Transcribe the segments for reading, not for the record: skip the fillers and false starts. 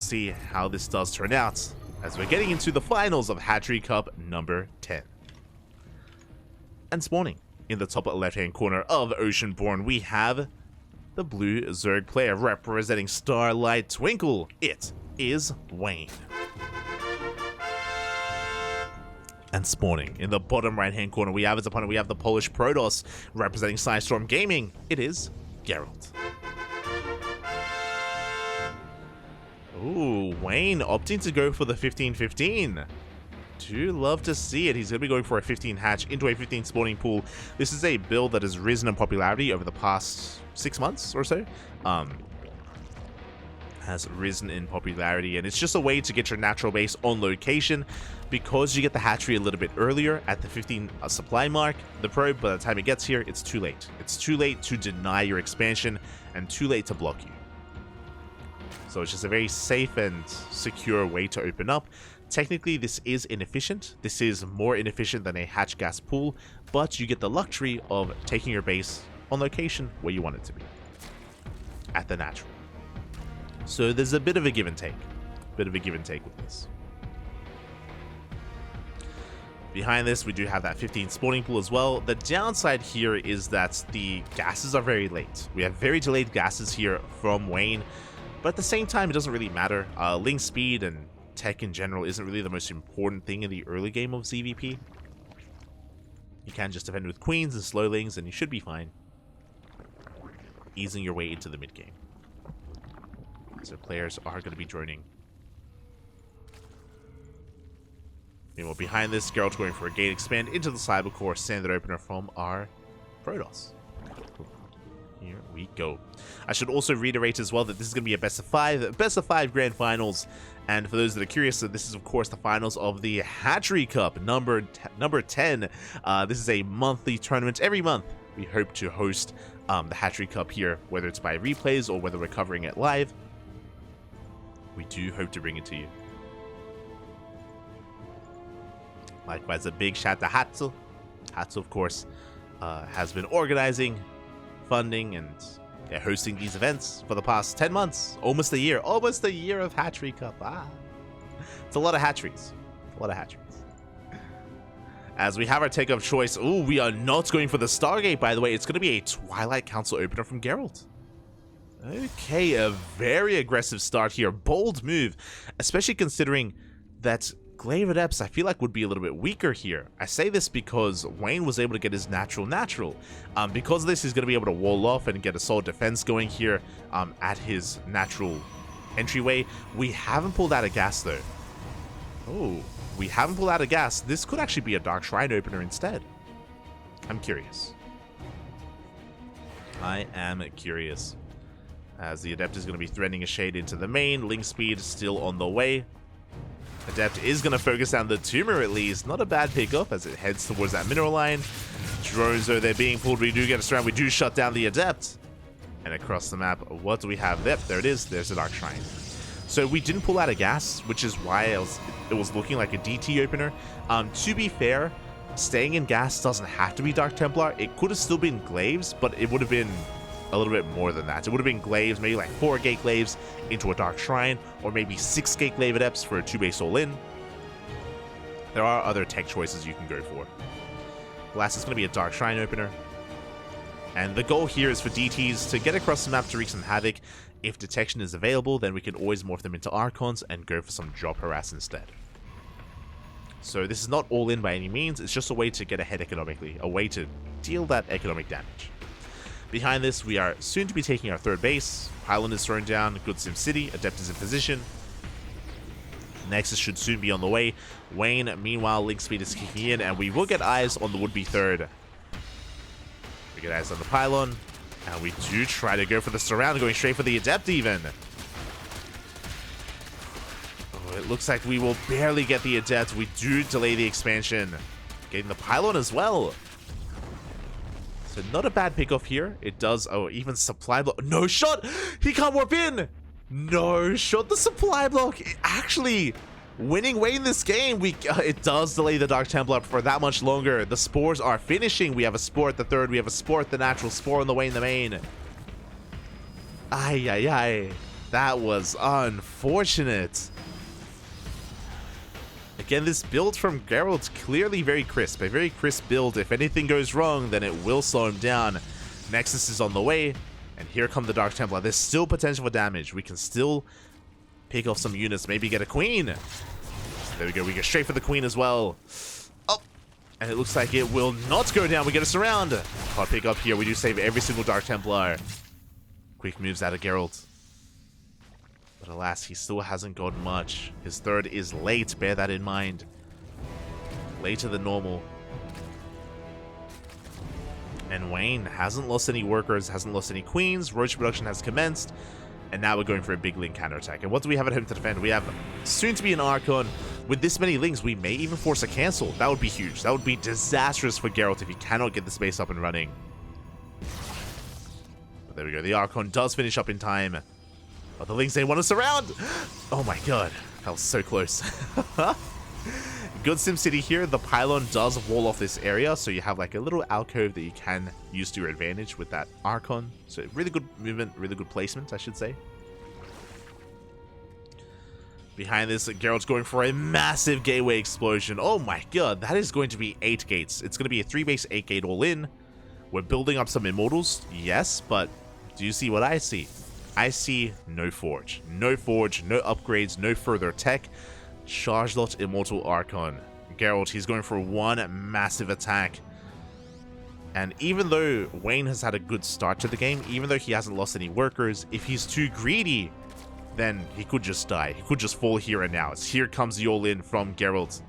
See how this does turn out as we're getting into the finals of Hatchery Cup number 10. And spawning in the top left-hand corner of Oceanborn, we have the blue Zerg player representing Starlight Twinkle. It is Wayne. And spawning in the bottom right-hand corner, we have his opponent. We have the Polish Protoss representing Storm Gaming. It is Gerald. Ooh, Wayne opting to go for the 15-15. Do love to see it. He's going to be going for a 15 hatch into a 15 spawning pool. This is a build that has risen in popularity over the past 6 months or so. Has risen in popularity, and it's just a way to get your natural base on location because you get the hatchery a little bit earlier at the 15 supply mark. The probe, by the time it gets here, it's too late. It's too late to deny your expansion and too late to block you. So it's just a very safe and secure way to open up. Technically, this is inefficient. This is more inefficient than a hatch gas pool, but you get the luxury of taking your base on location where you want it to be, at the natural. So there's a bit of a give and take. Bit of a give and take with this. Behind this, we do have that 15 spawning pool as well. The downside here is that the gases are very late. We have very delayed gases here from Wayne, but at the same time, it doesn't really matter. Link speed and tech in general isn't really the most important thing in the early game of ZvP. You can just defend with queens and slowlings, and you should be fine. Easing your way into the mid game. So players are going to be droning. Meanwhile, behind this, Gerald going for a gate expand into the cyber core standard opener from our Protoss. Here we go. I should also reiterate as well that this is going to be a best of five grand finals. And for those that are curious, so this is of course the finals of the Hatchery Cup number 10. This is a monthly tournament. Every month we hope to host the Hatchery Cup here, whether it's by replays or whether we're covering it live. We do hope to bring it to you. Likewise, a big shout to Hatzel. Hatzel, of course, has been organizing, funding, and hosting these events for the past 10 months. Almost a year. Almost a year of Hatchery Cup. It's a lot of hatcheries. A lot of hatcheries. As we have our take of choice. Ooh, we are not going for the Stargate, by the way. It's going to be a Twilight Council opener from Gerald. Okay, a very aggressive start here. Bold move, especially considering that Glaive Adepts, I feel like, would be a little bit weaker here. I say this because Wayne was able to get his natural. Because of this, he's going to be able to wall off and get a solid defense going here at his natural entryway. We haven't pulled out a gas, though. Oh, we haven't pulled out a gas. This could actually be a Dark Shrine opener instead. I'm curious. I am curious. As the Adept is going to be threading a shade into the main. Link speed still on the way. Adept is going to focus down the tumor at least. Not a bad pickup as it heads towards that mineral line. Drones, though, they're being pulled. We do get a surround. We do shut down the Adept. And across the map, what do we have? There it is. There's a Dark Shrine. So we didn't pull out a gas, which is why it was looking like a DT opener. To be fair, staying in gas doesn't have to be Dark Templar. It could have still been Glaives, but it would have been a little bit more than that. It would have been Glaives, maybe like 4 Gate Glaives into a Dark Shrine, or maybe 6 Gate Glaive Adepts for a 2-base all-in. There are other tech choices you can go for. Last is going to be a Dark Shrine opener. And the goal here is for DTs to get across the map to wreak some havoc. If detection is available, then we can always morph them into Archons and go for some job harass instead. So this is not all-in by any means. It's just a way to get ahead economically, a way to deal that economic damage. Behind this, we are soon to be taking our third base. Highland is thrown down. Good Sim City. Adept is in position. Nexus should soon be on the way. Wayne, meanwhile, Link speed is kicking in, and we will get eyes on the would-be third. We get eyes on the pylon, and we do try to go for the surround, going straight for the Adept even. Oh, it looks like we will barely get the Adept. We do delay the expansion. Getting the pylon as well. So not a bad pickoff here. It does, oh, even supply block. No shot! He can't warp in! No shot, the supply block. Actually, winning Wayne this game, it does delay the Dark Templar for that much longer. The spores are finishing. We have a spore at the third. We have a spore at the natural, spore on the way in the main. Ay, ay, ay. That was unfortunate. Again, this build from Gerald's clearly very crisp. A very crisp build. If anything goes wrong, then it will slow him down. Nexus is on the way, and here come the Dark Templar. There's still potential for damage. We can still pick off some units, maybe get a queen. There we go. We go straight for the queen as well. Oh, and it looks like it will not go down. We get a surround. Hard pick up here. We do save every single Dark Templar. Quick moves out of Gerald. But alas, he still hasn't got much. His third is late, bear that in mind. Later than normal. And Wayne hasn't lost any workers, hasn't lost any queens, roach production has commenced, and now we're going for a big Ling counterattack. And what do we have at home to defend? We have soon to be an Archon. With this many Lings, we may even force a cancel. That would be huge. That would be disastrous for Geralt if he cannot get the space up and running. But there we go. The Archon does finish up in time. But the Lings, they want to surround! Oh my god. That was so close. Good SimCity here. The pylon does wall off this area, so you have like a little alcove that you can use to your advantage with that Archon. So really good movement, really good placement, I should say. Behind this, Geralt's going for a massive gateway explosion. Oh my god, that is going to be 8 gates. It's going to be a 3-base 8-gate all-in. We're building up some Immortals, yes, but do you see what I see? I see no forge, no upgrades, no further tech. Chargelot Immortal Archon. Geralt, he's going for one massive attack. And even though Wayne has had a good start to the game, even though he hasn't lost any workers, if he's too greedy, then he could just die. He could just fall here and now. As here comes the all-in from Geralt.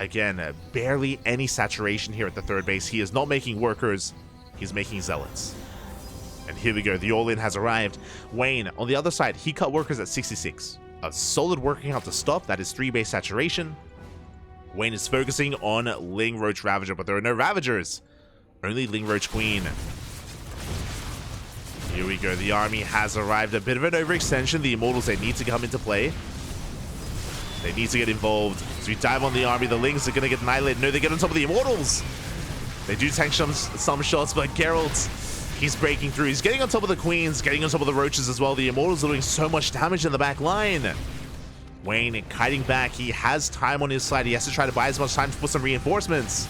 Again, barely any saturation here at the third base. He is not making workers, he's making zealots. And here we go, the all-in has arrived. Wayne, on the other side, he cut workers at 66. A solid working out to stop, that is 3-base saturation. Wayne is focusing on Ling Roach Ravager, but there are no Ravagers. Only Ling Roach Queen. Here we go, the army has arrived. A bit of an overextension. The Immortals, they need to come into play. They need to get involved. As we dive on the army, the Lings are going to get annihilated. No, they get on top of the Immortals. They do tank some shots, but Geralt, he's breaking through. He's getting on top of the Queens, getting on top of the Roaches as well. The Immortals are doing so much damage in the back line. Wayne kiting back. He has time on his side. He has to try to buy as much time to put some reinforcements.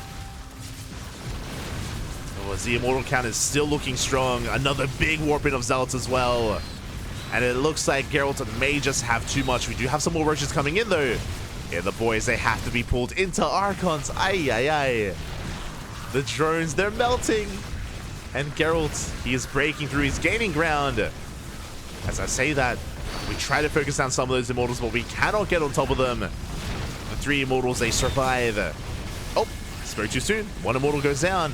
Oh, as the Immortal count is still looking strong. Another big warp in of Zealots as well. And it looks like Geralt may just have too much. We do have some more Roaches coming in though. Yeah, the boys, they have to be pulled into Archons. Ay, ay, ay. The drones, they're melting. And Geralt, he is breaking through. He's gaining ground. As I say that, we try to focus down some of those Immortals, but we cannot get on top of them. The 3 Immortals, they survive. Oh, spoke too soon. 1 Immortal goes down.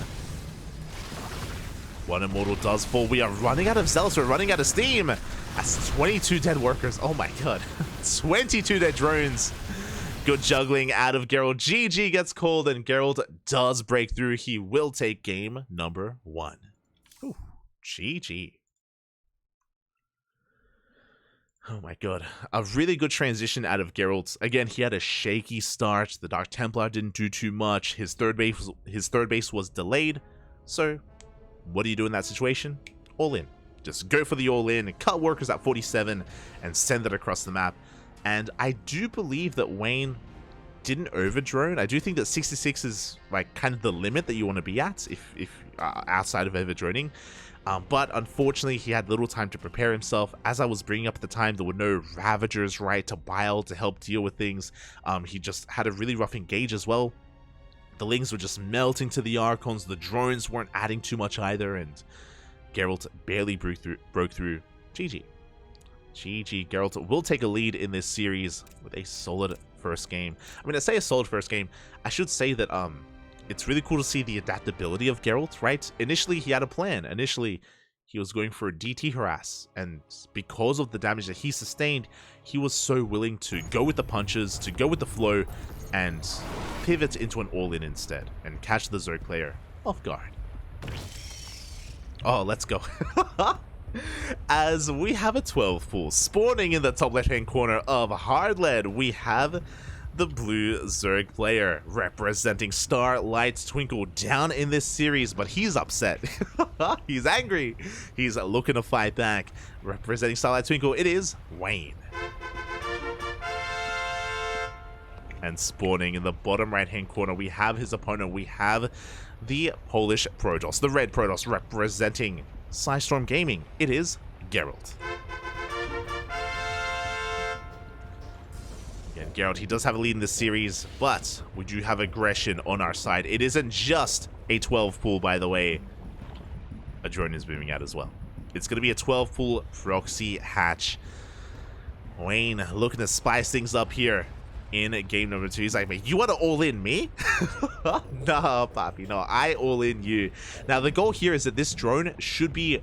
1 Immortal does fall. We are running out of Zealots. We're running out of steam. That's 22 dead workers. Oh my god. 22 dead drones. Good juggling out of Gerald. GG gets called, and Gerald does break through. He will take game number 1. Ooh, GG. Oh my god. A really good transition out of Geralt. Again, he had a shaky start. The Dark Templar didn't do too much. His third base was delayed. So, what do you do in that situation? All in. Just go for the all in, cut workers at 47, and send it across the map. And I do believe that Wayne didn't overdrone. I do think that 66 is like kind of the limit that you want to be at if outside of overdroning. But unfortunately, he had little time to prepare himself. As I was bringing up at the time, there were no Ravagers, right, to Bile to help deal with things. He just had a really rough engage as well. The Lings were just melting to the Archons. The drones weren't adding too much either, and Geralt barely broke through. GG. GG. Geralt will take a lead in this series with a solid first game. I mean, I say a solid first game. I should say that it's really cool to see the adaptability of Geralt, right? Initially, he had a plan. Initially, he was going for a DT harass, and because of the damage that he sustained, he was so willing to go with the punches, to go with the flow, and pivot into an all-in instead, and catch the Zerg player off guard. Oh, let's go. As we have a 12 pool spawning in the top left-hand corner of Hard Lead, we have the blue Zerg player, representing Starlight Twinkle down in this series, but he's upset. He's angry. He's looking to fight back. Representing Starlight Twinkle, it is Wayne. And spawning in the bottom right-hand corner, we have his opponent. We have the Polish Protoss, the red Protoss, representing Psystorm Gaming. It is Gerald. Again, Gerald, he does have a lead in this series, but we do have aggression on our side. It isn't just a 12 pool, by the way. A drone is moving out as well. It's going to be a 12 pool proxy hatch. Wayne looking to spice things up here in game number 2. He's like, mate, you want to all in me? No, Papi, no, I all in you. Now, the goal here is that this drone should be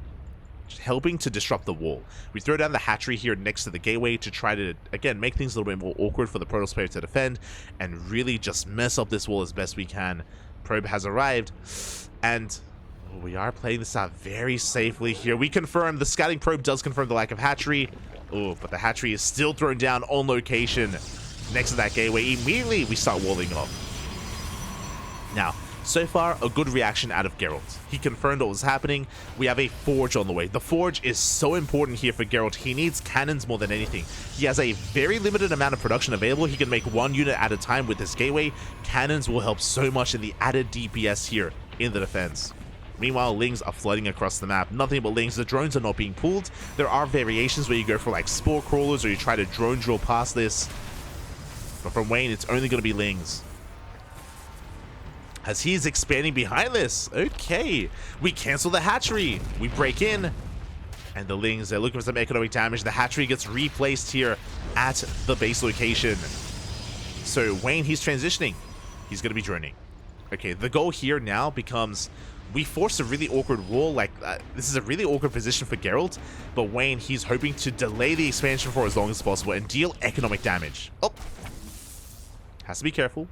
helping to disrupt the wall. We throw down the hatchery here next to the gateway to try to, again, make things a little bit more awkward for the Protoss player to defend and really just mess up this wall as best we can. Probe has arrived, and we are playing this out very safely here. We confirm, the scouting probe does confirm the lack of hatchery. Oh, but the hatchery is still thrown down on location next to that gateway. Immediately, we start walling off. Now, so far, a good reaction out of Gerald. He confirmed what was happening. We have a forge on the way. The forge is so important here for Gerald. He needs cannons more than anything. He has a very limited amount of production available. He can make one unit at a time with this gateway. Cannons will help so much in the added DPS here in the defense. Meanwhile, Lings are flooding across the map. Nothing but Lings. The drones are not being pulled. There are variations where you go for like spore crawlers or you try to drone drill past this. But from Wayne, it's only going to be Lings. As he is expanding behind this. Okay. We cancel the hatchery. We break in. And the Lings, they're looking for some economic damage. The hatchery gets replaced here at the base location. So Wayne, he's transitioning. He's going to be droning. Okay, the goal here now becomes, we force a really awkward wall. Like, this is a really awkward position for Gerald. But Wayne, he's hoping to delay the expansion for as long as possible and deal economic damage. Oh. Has to be careful.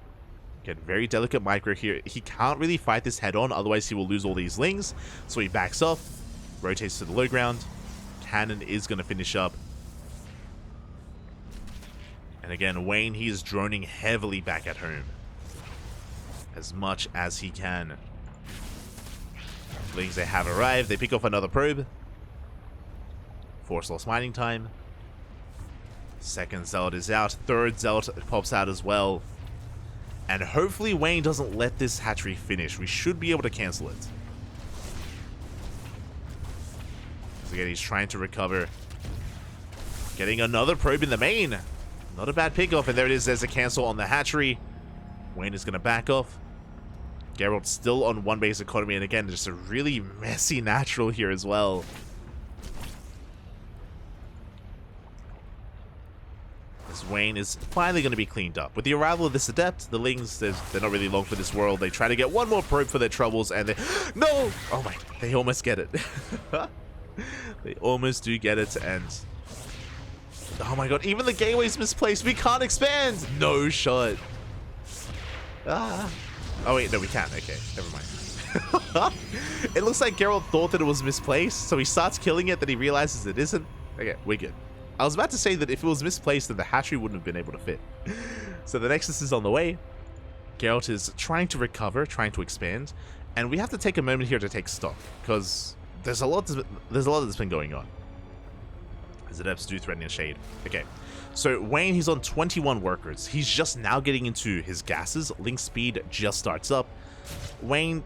Get very delicate micro here. He can't really fight this head on, otherwise he will lose all these Lings. So he backs off, rotates to the low ground. Cannon is going to finish up. And again, Wayne, he is droning heavily back at home as much as he can. Lings, they have arrived. They pick off another probe. Force loss mining time. Second Zealot is out. Third Zealot pops out as well. And hopefully Wayne doesn't let this hatchery finish. We should be able to cancel it. So again, he's trying to recover. Getting another probe in the main. Not a bad pickoff. And there it is. There's a cancel on the hatchery. Wayne is going to back off. Gerald still on one base economy. And again, just a really messy natural here as well. Wayne is finally going to be cleaned up. With the arrival of this adept, the Lings, they're not really long for this world. They try to get one more probe for their troubles, and they... No! Oh my... They almost get it. They almost do get it, and... Oh my god, even the gateway's misplaced. We can't expand! No shot. Ah. Oh wait, no, we can't. Okay, never mind. It looks like Gerald thought that it was misplaced, so he starts killing it, then he realizes it isn't. Okay, we're good. I was about to say that if it was misplaced, then the hatchery wouldn't have been able to fit. So the Nexus is on the way. Geralt is trying to recover, trying to expand, and we have to take a moment here to take stock, because there's a lot that's been going on. As adepts do threaten a shade. Okay, so Wayne, he's on 21 workers. He's just now getting into his gases. Link speed just starts up. Wayne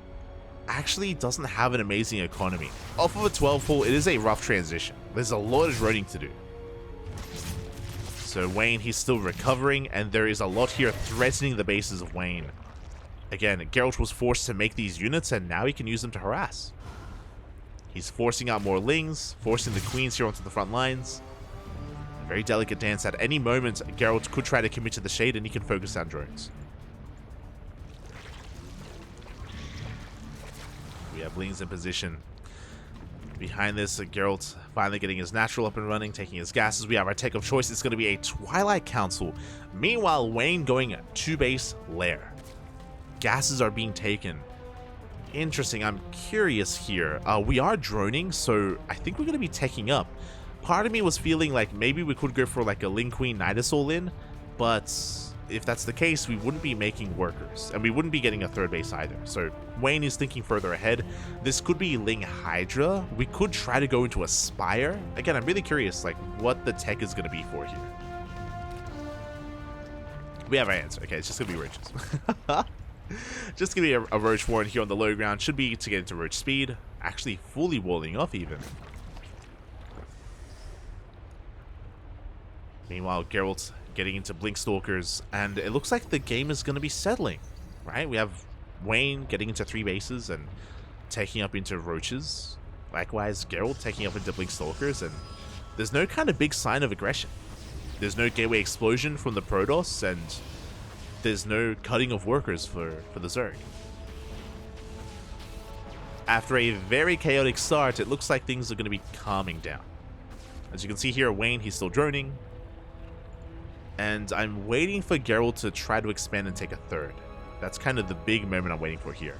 actually doesn't have an amazing economy. Off of a 12 pool, it is a rough transition. There's a lot of droning to do. So Wayne, he's still recovering, and there is a lot here threatening the bases of Wayne. Again, Geralt was forced to make these units, and now he can use them to harass. He's forcing out more Lings, forcing the Queens here onto the front lines. A very delicate dance. At any moment, Geralt could try to commit to the shade, and he can focus down drones. We have Lings in position. Behind this, Geralt finally getting his natural up and running, taking his gases. We have our tech of choice. It's going to be a Twilight Council. Meanwhile, Wayne going to base lair. Gases are being taken. Interesting. I'm curious here. We are droning, so I think we're going to be teching up. Part of me was feeling like maybe we could go for like a Ling Queen Nidus all in, but if that's the case, we wouldn't be making workers, and we wouldn't be getting a third base either. So Wayne is thinking further ahead. This could be Ling Hydra. We could try to go into a Spire. Again, I'm really curious, like, what the tech is going to be for here. We have our answer. Okay, it's just going to be roaches. Just going to be a roach warren here on the low ground. Should be to get into roach speed. Actually, fully walling off even. Meanwhile, Gerald's getting into Blink Stalkers, and it looks like the game is going to be settling, right? We have Wayne getting into 3 bases and taking up into roaches. Likewise, Gerald taking up into Blink Stalkers, and there's no kind of big sign of aggression. There's no gateway explosion from the Protoss, and there's no cutting of workers for the Zerg. After a very chaotic start, it looks like things are going to be calming down. As you can see here, Wayne, he's still droning. And I'm waiting for Gerald to try to expand and take a third. That's kind of the big moment I'm waiting for here.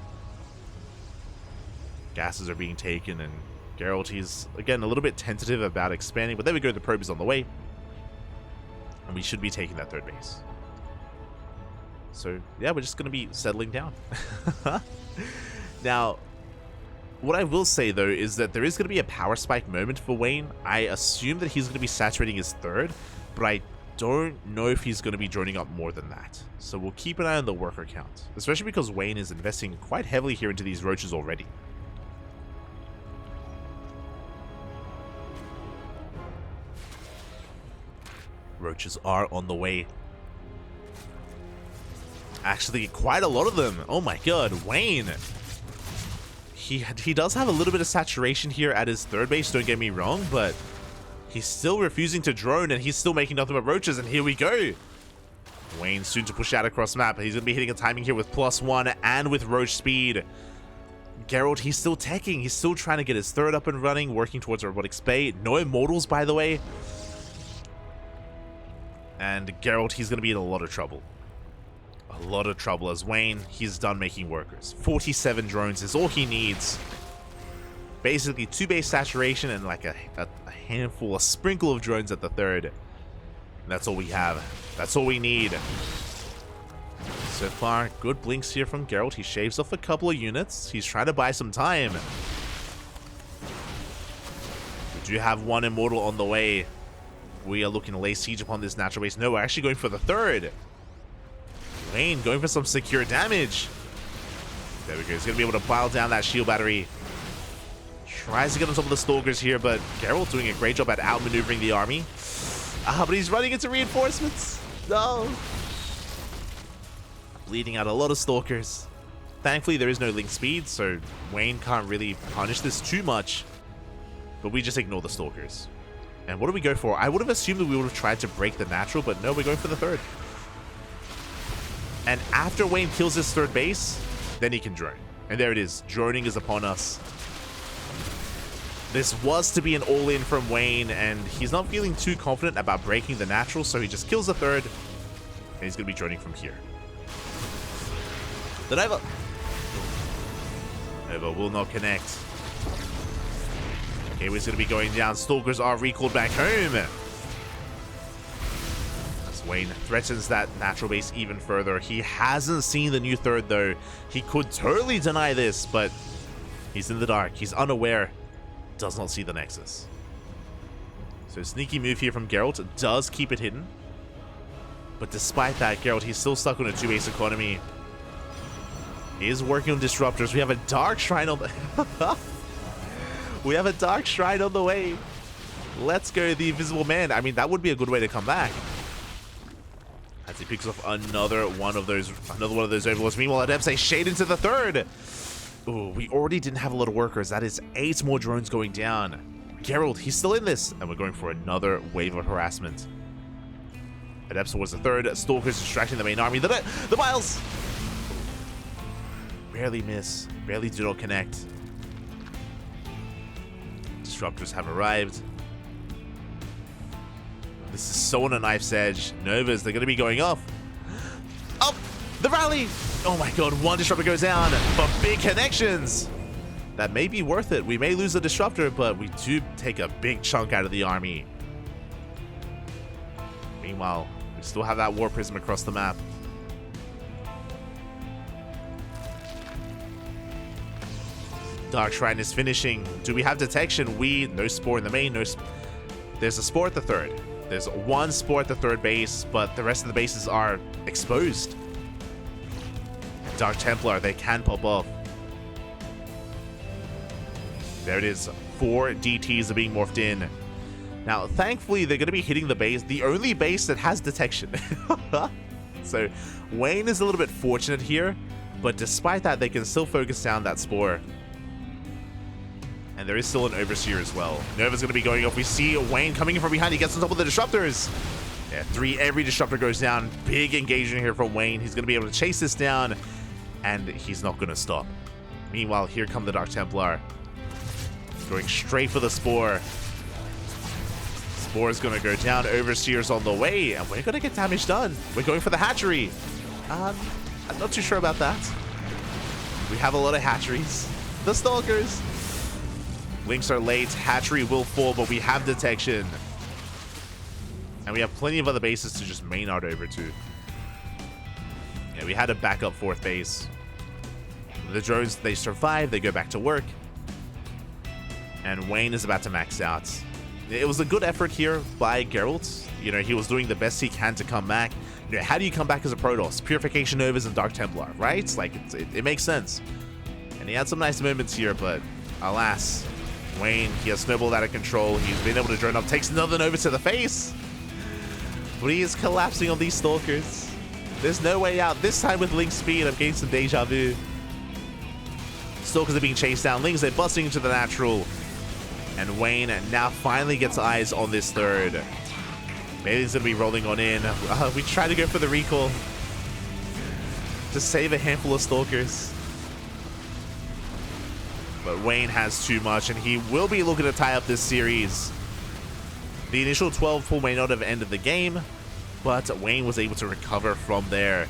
Gases are being taken, and Gerald, he's, again, a little bit tentative about expanding. But there we go, the probe is on the way. And we should be taking that third base. So, yeah, we're just going to be settling down. Now, what I will say, though, is that there is going to be a power spike moment for Wayne. I assume that he's going to be saturating his third, but I don't know if he's going to be droning up more than that. So we'll keep an eye on the worker count, especially because Wayne is investing quite heavily here into these roaches already. Roaches are on the way. Actually, quite a lot of them. Oh my god, Wayne. He does have a little bit of saturation here at his third base, don't get me wrong, but he's still refusing to drone, and he's still making nothing but roaches, and here we go. Wayne soon to push out across map. He's going to be hitting a timing here with +1 and with roach speed. Gerald, he's still teching. He's still trying to get his third up and running, working towards a robotic spay. No immortals, by the way. And Gerald, he's going to be in a lot of trouble. A lot of trouble as Wayne, he's done making workers. 47 drones is all he needs. Basically 2 base saturation and like a handful, a sprinkle of drones at the third. And that's all we have. That's all we need. So far, good blinks here from Gerald. He shaves off a couple of units. He's trying to buy some time. We do have 1 immortal on the way. We are looking to lay siege upon this natural base. No, we're actually going for the third. Wayne going for some secure damage. There we go. He's going to be able to pile down that shield battery. Tries to get on top of the stalkers here, but Gerald doing a great job at outmaneuvering the army. But he's running into reinforcements. No. Bleeding out a lot of stalkers. Thankfully, there is no link speed, so Wayne can't really punish this too much. But we just ignore the stalkers. And what do we go for? I would have assumed that we would have tried to break the natural, but no, we're going for the third. And after Wayne kills his third base, then he can drone. And there it is. Droning is upon us. This was to be an all-in from Wayne, and he's not feeling too confident about breaking the natural, so he just kills the third, and he's going to be droning from here. The Nova will not connect. Okay, he's going to be going down. Stalkers are recalled back home. As Wayne threatens that natural base even further. He hasn't seen the new third, though. He could totally deny this, but he's in the dark. He's unaware. Does not see the Nexus. So sneaky move here from Gerald. Does keep it hidden. But despite that, Gerald, he's still stuck on a 2-base economy. He is working on disruptors. We have a Dark Shrine on the... We have a Dark Shrine on the way. Let's go, the Invisible Man. I mean, that would be a good way to come back. As he picks off another one of those overlords. Meanwhile, Adepts say shade into the third. Ooh, we already didn't have a lot of workers. That is 8 more drones going down. Gerald, he's still in this. And we're going for another wave of harassment. Adepts towards the third. Stalkers distracting the main army. The miles! Barely miss. Barely do not connect. Disruptors have arrived. This is so on a knife's edge. Novas, they're going to be going off. Up! The rally! Oh my god, 1 disruptor goes down, but big connections! That may be worth it. We may lose the disruptor, but we do take a big chunk out of the army. Meanwhile, We still have that War Prism across the map. Dark Shrine is finishing. Do we have detection? No Spore in the main. There's a Spore at the third. There's one Spore at the third base, but the rest of the bases are exposed. And Dark Templar, they can pop off. There it is. 4 DTs are being morphed in. Now, thankfully, they're going to be hitting the base, the only base that has detection. So, Wayne is a little bit fortunate here, but despite that, they can still focus down that Spore. And there is still an Overseer as well. Nova's going to be going off. We see Wayne coming in from behind. He gets on top of the Disruptors. Yeah, 3. Every Disruptor goes down. Big engagement here from Wayne. He's going to be able to chase this down, and he's not going to stop. Meanwhile, here come the Dark Templar. Going straight for the Spore. Spore's going to go down. Overseer's on the way, and we're going to get damage done. We're going for the Hatchery. I'm not too sure about that. We have a lot of Hatcheries. The Stalkers. Links are late. Hatchery will fall, but we have detection. And we have plenty of other bases to just main out over to. Yeah, we had a backup 4th base. The drones, they survive. They go back to work. And Wayne is about to max out. It was a good effort here by Gerald. You know, he was doing the best he can to come back. You know, how do you come back as a Protoss? Purification Novas and Dark Templar, right? Like, it makes sense. And he had some nice moments here, but alas, Wayne, he has snowballed out of control. He's been able to drone up, takes another Nova to the face. But he is collapsing on these Stalkers. There's no way out. This time with Link speed, I'm getting some deja vu. Stalkers are being chased down. Lings, they're busting into the natural. And Wayne now finally gets eyes on this third. Maybe he's going to be rolling on in. We try to go for the recall to save a handful of Stalkers. But Wayne has too much, and he will be looking to tie up this series. The initial 12 pull may not have ended the game, but Wayne was able to recover from there.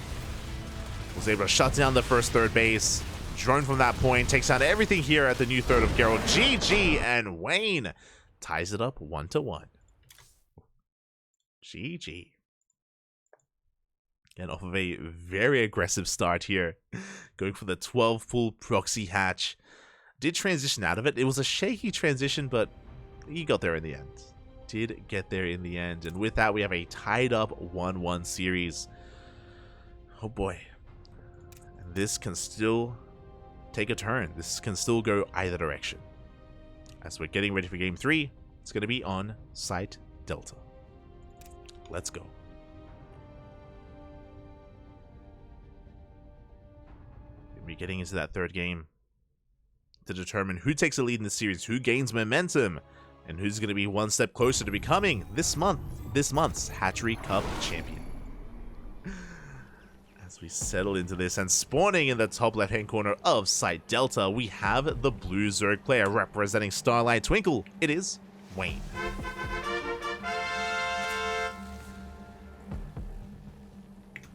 Was able to shut down the first third base. Drone from that point, takes out everything here at the new third of Gerald. GG, and Wayne ties it up 1-1. GG. And off of a very aggressive start here. Going for the 12 pull proxy hatch. Did transition out of it. It was a shaky transition, but he got there in the end. Did get there in the end. And with that, we have a tied up 1-1 series. Oh boy. And this can still take a turn. This can still go either direction. As we're getting ready for game 3, it's going to be on Site Delta. Let's go. We'll be getting into that third game to determine who takes a lead in the series, who gains momentum, and who's going to be one step closer to becoming this month's Hatchery Cup champion. As we settle into this, and spawning in the top left-hand corner of Site Delta, we have the Blue Zerg player representing Starlight Twinkle. It is Wayne.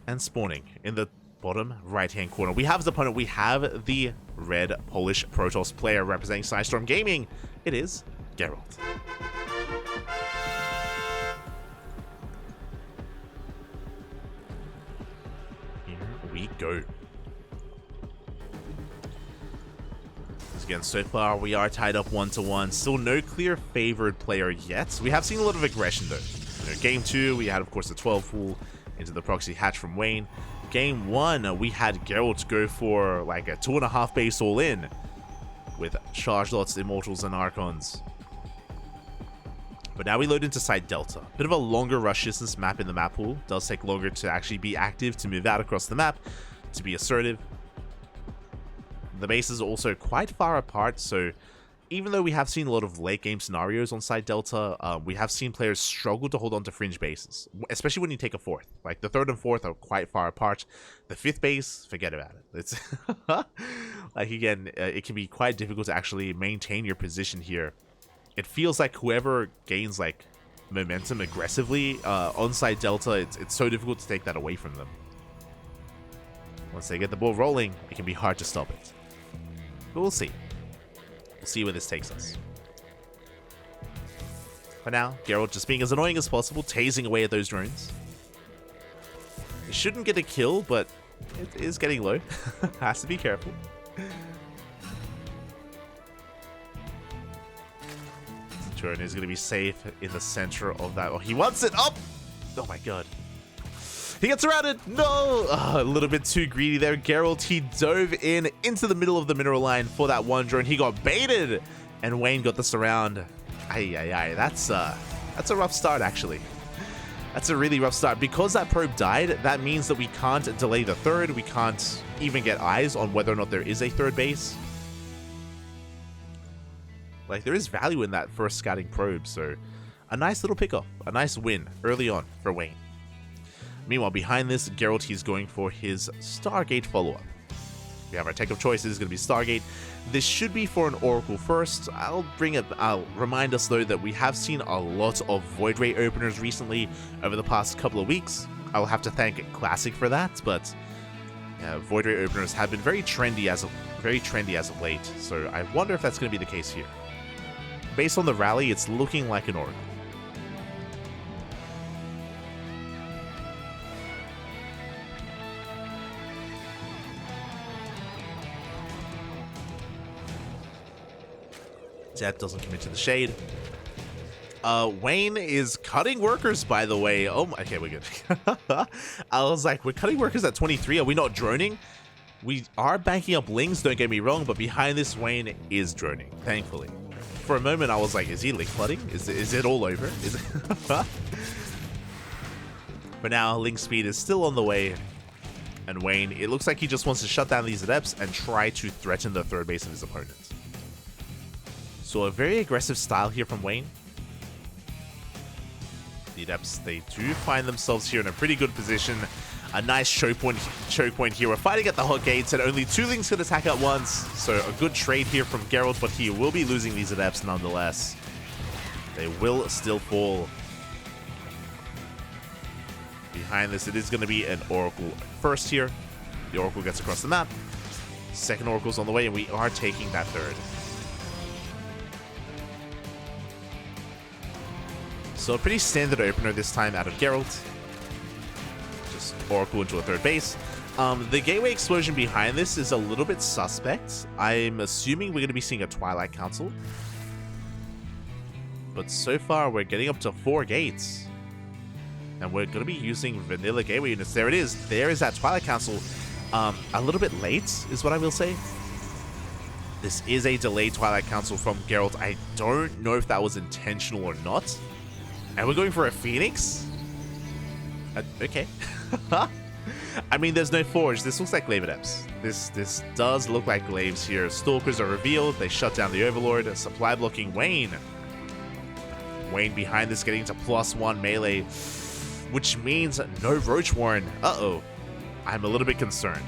And spawning in the bottom right-hand corner, we have his opponent. We have the red Polish Protoss player representing Psystorm Gaming. It is Gerald. We go. Again, so far we are tied up 1-1. Still no clear favored player yet. We have seen a lot of aggression though. You know, game 2 we had of course the 12 pull into the proxy hatch from Wayne. Game 1 we had Gerald go for like a 2.5 base all in with charge lots, immortals, and archons. But now we load into Site Delta. Bit of a longer rush distance map in the map pool. Does take longer to actually be active, to move out across the map, to be assertive. The bases are also quite far apart, so even though we have seen a lot of late game scenarios on Site Delta, we have seen players struggle to hold on to fringe bases, especially when you take a 4th. Like the 3rd and 4th are quite far apart. The 5th base, forget about it. It's like again, it can be quite difficult to actually maintain your position here. It feels like whoever gains like momentum aggressively on Site Delta, it's so difficult to take that away from them. Once they get the ball rolling, it can be hard to stop it. But we'll see. We'll see where this takes us. For now, Gerald just being as annoying as possible, tasing away at those drones. shouldn't get a kill, but it is getting low. Has to be careful. Drone is going to be safe in the center of that. Oh, he wants it up! Oh my god. He gets surrounded! No! Oh, a little bit too greedy there. Gerald, he dove into the middle of the mineral line for that one drone. He got baited! And Wayne got the surround. Ay. That's a rough start, actually. That's a really rough start. Because that probe died, that means that we can't delay the third. We can't even get eyes on whether or not there is a third base. Like, there is value in that for a scouting probe, so a nice little pickup, a nice win early on for Wayne. Meanwhile, behind this, Gerald, he's going for his Stargate follow-up. We have our tech of choice. This is going to be Stargate. This should be for an Oracle first. I'll remind us, though, that we have seen a lot of Void Ray openers recently over the past couple of weeks. I'll have to thank Classic for that, but Void Ray openers have been very trendy as of late, so I wonder if that's going to be the case here. Based on the rally, it's looking like an Oracle. Zep doesn't commit to the shade. Wayne is cutting workers, by the way. Oh my, okay, we're good. I was like, we're cutting workers at 23. Are we not droning? We are banking up lings, don't get me wrong, but behind this, Wayne is droning, thankfully. For a moment, I was like, is he link flooding? Is it all over? Is it? For now, link speed is still on the way. And Wayne, it looks like he just wants to shut down these adepts and try to threaten the third base of his opponent. So a very aggressive style here from Wayne. The adepts, they do find themselves here in a pretty good position. A nice choke point here. We're fighting at the hot gates, and only 2 links can attack at once. So a good trade here from Gerald, but he will be losing these adepts nonetheless. They will still fall. Behind this, it is going to be an Oracle first here. The Oracle gets across the map. Second Oracle's on the way, and we are taking that third. So a pretty standard opener this time out of Gerald. Just Oracle into a third base. The gateway explosion behind this is a little bit suspect. I'm assuming we're going to be seeing a Twilight Council. But so far, we're getting up to 4 gates. And we're going to be using vanilla gateway units. There it is. There is that Twilight Council. A little bit late is what I will say. This is a delayed Twilight Council from Gerald. I don't know if that was intentional or not. And we're going for a Phoenix? Okay. I mean, there's no Forge. This looks like Glaive Adepts. This does look like Glaives here. Stalkers are revealed. They shut down the Overlord. Supply blocking Wayne. Wayne behind this getting to +1 melee, which means no Roach Warren. Uh-oh. I'm a little bit concerned.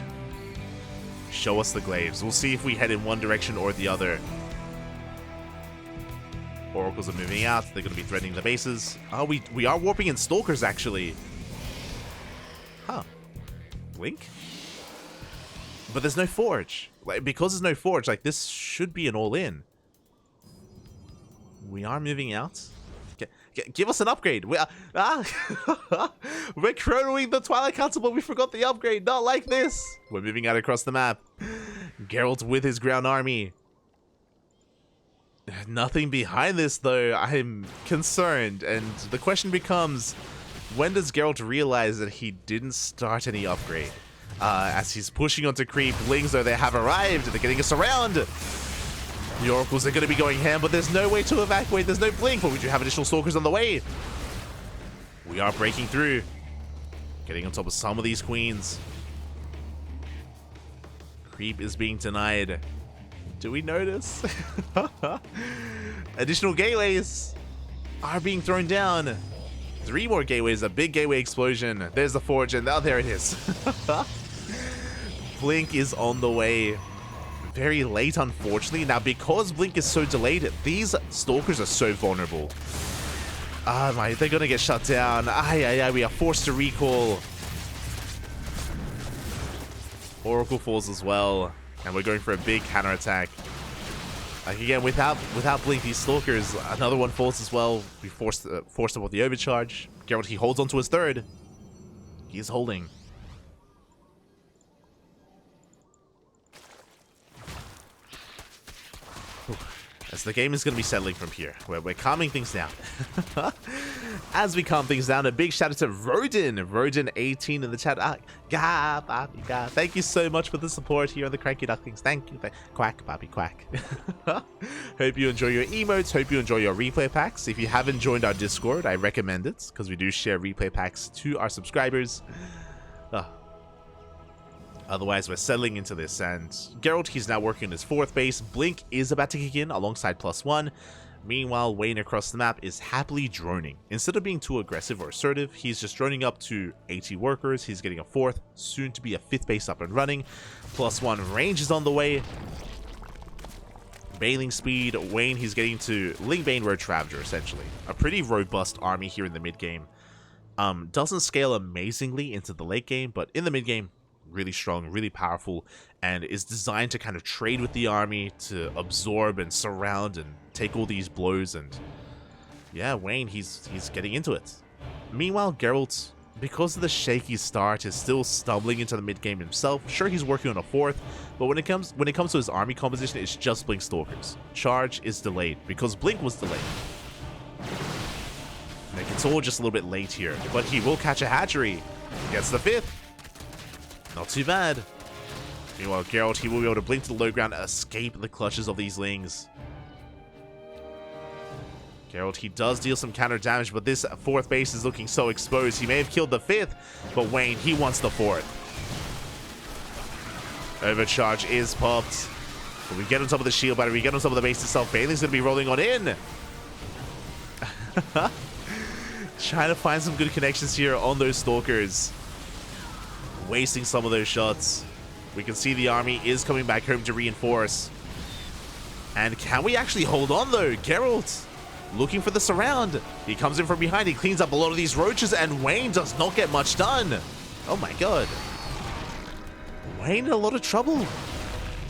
Show us the Glaives. We'll see if we head in one direction or the other. Oracles are moving out. They're going to be threatening the bases. Oh, we are warping in Stalkers, actually. Huh. Blink? But there's no Forge. Like, because there's no Forge, like, this should be an all-in. We are moving out. Give us an upgrade. We're chronoing the Twilight Council, but we forgot the upgrade. Not like this. We're moving out across the map. Geralt with his ground army. Nothing behind this, though. I'm concerned, and the question becomes, when does Geralt realize that he didn't start any upgrade? As he's pushing onto creep, Lings, though, they have arrived. They're getting us around. The Oracles are going to be going ham, but there's no way to evacuate. There's no blink, but we do have additional Stalkers on the way. We are breaking through. Getting on top of some of these queens. Creep is being denied. Do we notice? Additional gateways are being thrown down. 3 more gateways, a big gateway explosion. There's the Forge, and now there it is. Blink is on the way. Very late, unfortunately. Now, because Blink is so delayed, these Stalkers are so vulnerable. Ah, my, they're gonna get shut down. We are forced to recall. Oracle falls as well. And we're going for a big counterattack. Like, again, without Blink, these Stalkers, another one falls as well. We forced him with the overcharge. Geralt, he holds on to his third. He's holding. as the game is going to be settling from here. We're calming things down. As we calm things down, a big shout out to Rodin18 in the chat. Thank you so much for the support here on the CranKy Ducklings. Thank you. Quack, Bobby, quack. Hope you enjoy your emotes. Hope you enjoy your replay packs. If you haven't joined our Discord, I recommend it because we do share replay packs to our subscribers. Otherwise, we're settling into this, and Gerald, he's now working on his 4th base. Blink is about to kick in alongside +1. Meanwhile, Wayne across the map is happily droning. Instead of being too aggressive or assertive, he's just droning up to 80 workers. He's getting a 4th, soon to be a 5th base up and running. +1 range is on the way. Bailing speed, Wayne, he's getting to Ling Bane Roach Ravager, essentially. A pretty robust army here in the mid-game. Doesn't scale amazingly into the late game, but in the mid-game, really strong, really powerful, and is designed to kind of trade with the army, to absorb and surround and take all these blows. And yeah, Wayne, he's getting into it. Meanwhile, Gerald, because of the shaky start, is still stumbling into the mid game himself. Sure, he's working on a 4th, but when it comes to his army composition, it's just Blink Stalkers. Charge is delayed because Blink was delayed. Like, it's all just a little bit late here, but he will catch a hatchery. Gets the 5th. Not too bad. Meanwhile, Gerald, he will be able to blink to the low ground and escape the clutches of these Lings. Gerald, he does deal some counter damage, but this 4th base is looking so exposed. He may have killed the 5th, but Wayne, he wants the 4th. Overcharge is popped. But we get on top of the shield battery, we get on top of the base itself. Bailey's going to be rolling on in. Trying to find some good connections here on those Stalkers. Wasting some of those shots. We can see the army is coming back home to reinforce. And can we actually hold on though? Gerald looking for the surround. He comes in from behind. He cleans up a lot of these roaches, and Wayne does not get much done. Oh my god. Wayne in a lot of trouble.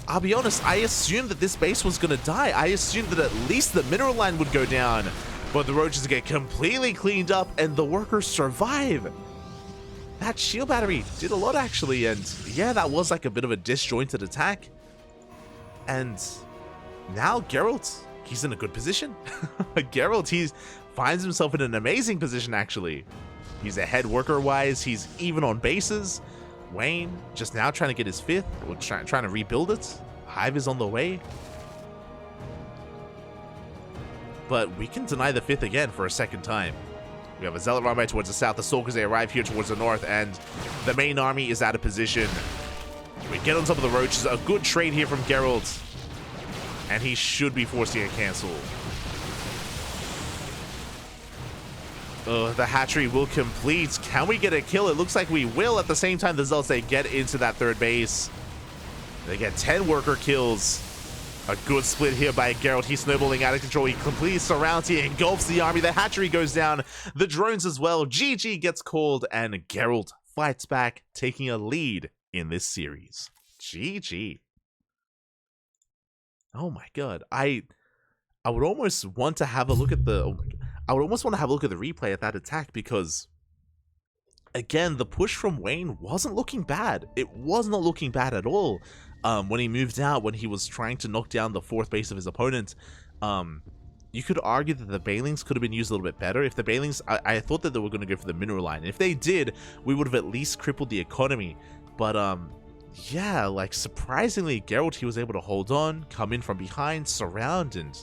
I'll be honest, I assumed that this base was going to die. I assumed that at least the mineral line would go down. But the roaches get completely cleaned up and the workers survive. That shield battery did a lot, actually, and yeah, that was like a bit of a disjointed attack. And now Gerald, he's in a good position. Gerald, he finds himself in an amazing position, actually. He's ahead worker-wise, he's even on bases. Wayne, just now trying to get his 5th, or trying to rebuild it. Hive is on the way. But we can deny the 5th again for a 2nd time. We have a Zealot run by towards the south. The Stalkers, they arrive here towards the north, and the main army is out of position. We get on top of the roaches. A good trade here from Gerald. And he should be forcing a cancel. The hatchery will complete. Can we get a kill? It looks like we will. At the same time, the Zealots, they get into that 3rd base. They get 10 worker kills. A good split here by Gerald. He's snowballing out of control. He completely surrounds, he engulfs the army. The hatchery goes down. The drones as well. GG gets called, and Gerald fights back, taking a lead in this series. GG. Oh my god. I would almost want to have a look at the... I would almost want to have a look at the replay at that attack, because again, the push from Wayne wasn't looking bad. It was not looking bad at all. When he moved out, when he was trying to knock down the 4th base of his opponent, you could argue that the Bailings could have been used a little bit better. If the Bailings, I thought that they were going to go for the mineral line. If they did, we would have at least crippled the economy. But yeah, like surprisingly, Gerald, he was able to hold on, come in from behind, surround, and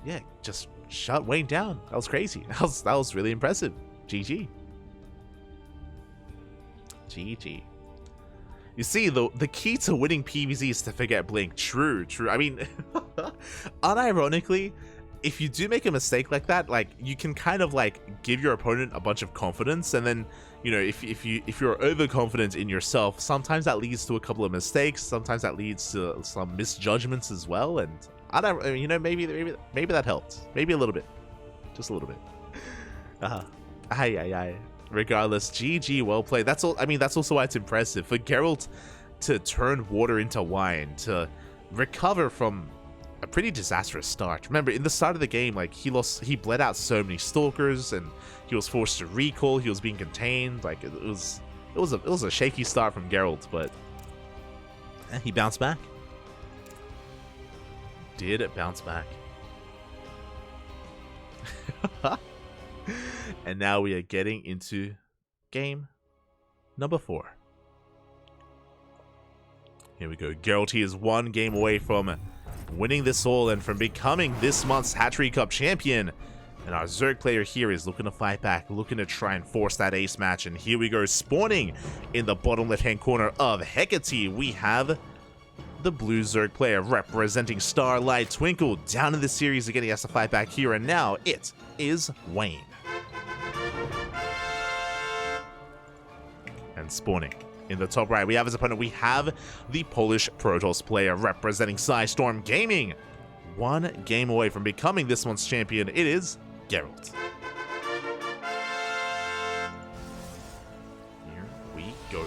yeah, just shut Wayne down. That was crazy. That was really impressive. GG. GG. You see, the key to winning PvZ is to forget Blink. True. I mean, unironically, if you do make a mistake like that, like, you can kind of like give your opponent a bunch of confidence, and then, you know, if you're overconfident in yourself, sometimes that leads to a couple of mistakes. Sometimes that leads to some misjudgments as well. And I don't, you know, maybe that helped. Maybe a little bit, just a little bit. Regardless, GG, well played. That's all. I mean, that's also why it's impressive for Gerald to turn water into wine, to recover from a pretty disastrous start. Remember, in the start of the game, like, he bled out so many Stalkers, and he was forced to recall. He was being contained. Like, it was a shaky start from Gerald, but he bounced back. Did it bounce back? And now we are getting into game number 4. Here we go. Gerald, he is 1 game away from winning this all and from becoming this month's Hatchery Cup champion. And our Zerg player here is looking to fight back, looking to try and force that ace match. And here we go, spawning in the bottom left-hand corner of Hecate. We have the blue Zerg player representing Starlight Twinkle. Down in the series again, he has to fight back here. And now it is Wayne. And spawning in the top right, we have his opponent. We have the Polish Protoss player representing Storm Gaming. 1 game away from becoming this month's champion. It is Gerald. Here we go.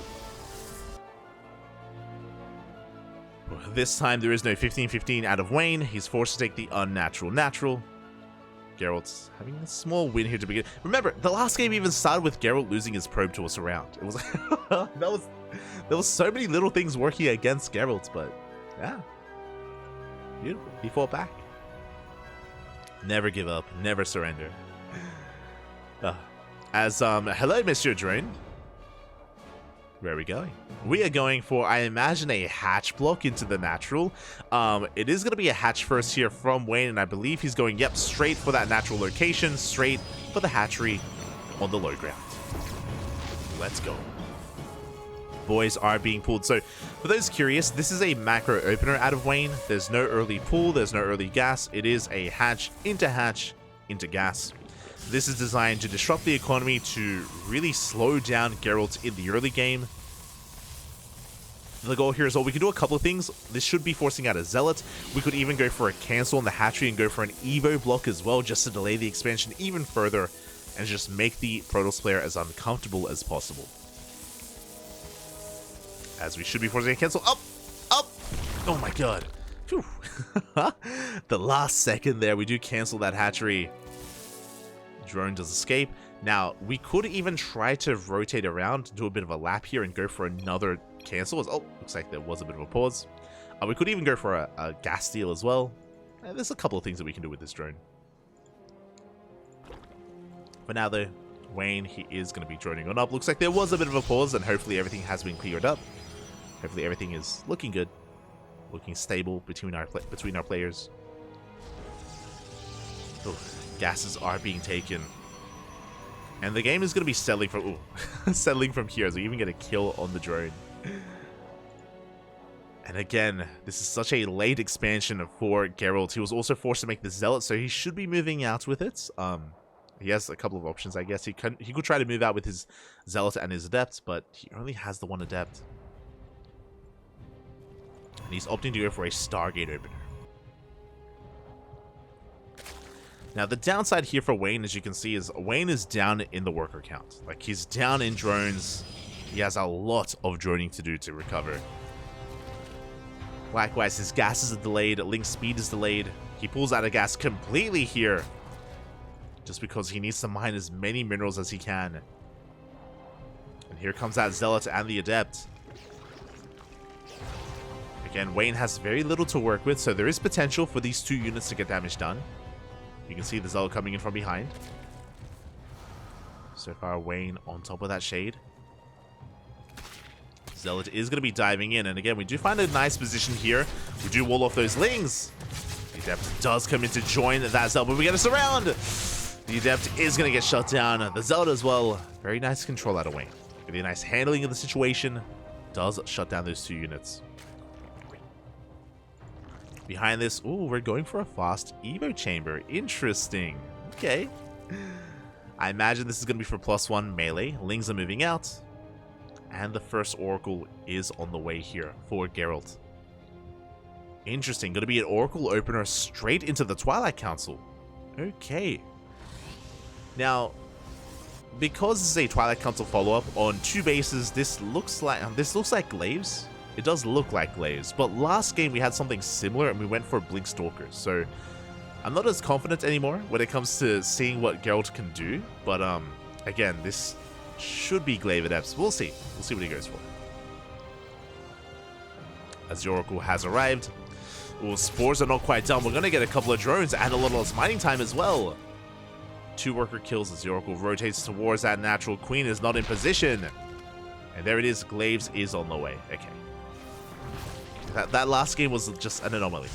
This time there is no 15-15 out of Wayne. He's forced to take the unnatural natural. Gerald's having a small win here to begin. Remember, the last game even started with Gerald losing his probe to us around. It was there was so many little things working against Gerald, but yeah, beautiful. He fought back. Never give up, never surrender. Hello, Mr. Drone. Where are we going? We are going for, I imagine, a hatch block into the natural. It is going to be a hatch first here from Wayne, and I believe he's going, yep, straight for that natural location, straight for the hatchery on the low ground. Let's go. Boys are being pulled. So, for those curious, this is a macro opener out of Wayne. There's no early pull, there's no early gas. It is a hatch into gas. This is designed to disrupt the economy, to really slow down Geralt in the early game. The goal here is, we can do a couple of things. This should be forcing out a Zealot. We could even go for a cancel on the hatchery and go for an Evo block as well, just to delay the expansion even further and just make the Protoss player as uncomfortable as possible. As we should be forcing a cancel. Up! Oh my god. Phew. The last second there, we do cancel that hatchery. Drone does escape. Now, we could even try to rotate around, do a bit of a lap here, and go for another cancel. Looks like there was a bit of a pause. We could even go for a gas steal as well. There's a couple of things that we can do with this drone. For now, though, Wayne, he is going to be droning on up. Looks like there was a bit of a pause, and hopefully everything has been cleared up. Hopefully everything is looking good, looking stable between our players. Oh, gases are being taken, and the game is going to be settling from settling from here, as we even get a kill on the drone. And again, this is such a late expansion for Gerald. He was also forced to make the Zealot, so he should be moving out with it. He has a couple of options, I guess. He could try to move out with his Zealot and his Adept, but he only has the one Adept. And he's opting to go for a Stargate opener. Now, the downside here for Wayne, as you can see, is Wayne is down in the worker count. Like, he's down in drones. He has a lot of droning to do to recover. Likewise, his gases are delayed. Link speed is delayed. He pulls out of gas completely here, just because he needs to mine as many minerals as he can. And here comes that Zealot and the Adept. Again, Wayne has very little to work with, so there is potential for these 2 units to get damage done. You can see the Zealot coming in from behind. So far, Wayne on top of that shade. Zealot is going to be diving in, and again, we do find a nice position here. We do wall off those Lings. The Adept does come in to join that Zealot, but we get a surround. The Adept is going to get shut down. The Zealot as well. Very nice control out of Wayne. Really nice handling of the situation. Does shut down those 2 units. Behind this, we're going for a fast Evo chamber. Interesting. Okay. I imagine this is going to be for +1 melee. Lings are moving out. And the first Oracle is on the way here for Geralt. Interesting. Going to be an Oracle opener straight into the Twilight Council. Okay. Now, because this is a Twilight Council follow-up on 2 bases, this looks like Glaives. It does look like Glaives, but last game we had something similar and we went for Blink Stalkers, so I'm not as confident anymore when it comes to seeing what Geralt can do, but again, this should be Glaive Adepts. We'll see. We'll see what he goes for. As the Oracle has arrived. Spores are not quite done. We're going to get a couple of drones and a lot less mining time as well. 2 worker kills as the Oracle rotates towards that natural. Queen is not in position. And there it is. Glaives is on the way. Okay. That last game was just an anomaly.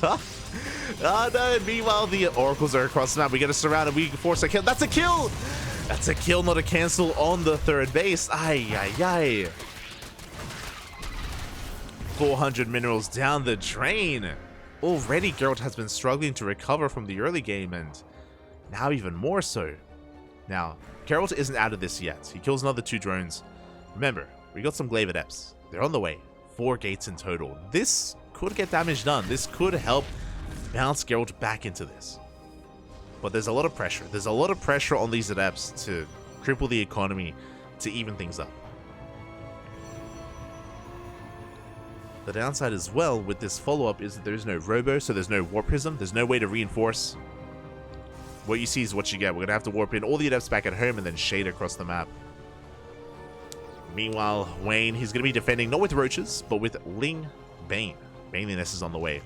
Oh no, meanwhile the Oracles are across the map. We get a surround and we force a kill. That's a kill! That's a kill, not a cancel on the third base. Ay, ay, ay. 400 minerals down the drain. Already Gerald has been struggling to recover from the early game, and now even more so. Now, Gerald isn't out of this yet. He kills another 2 drones. Remember, we got some Glaive Adepts. They're on the way. 4 gates in total. This could get damage done. This could help bounce Gerald back into this. But there's a lot of pressure. There's a lot of pressure on these Adepts to cripple the economy, to even things up. The downside as well with this follow-up is that there's no Robo, so there's no Warp Prism. There's no way to reinforce. What you see is what you get. We're going to have to warp in all the Adepts back at home and then shade across the map. Meanwhile, Wayne, he's going to be defending not with Roaches, but with Ling Bane. Baneliness is on the way.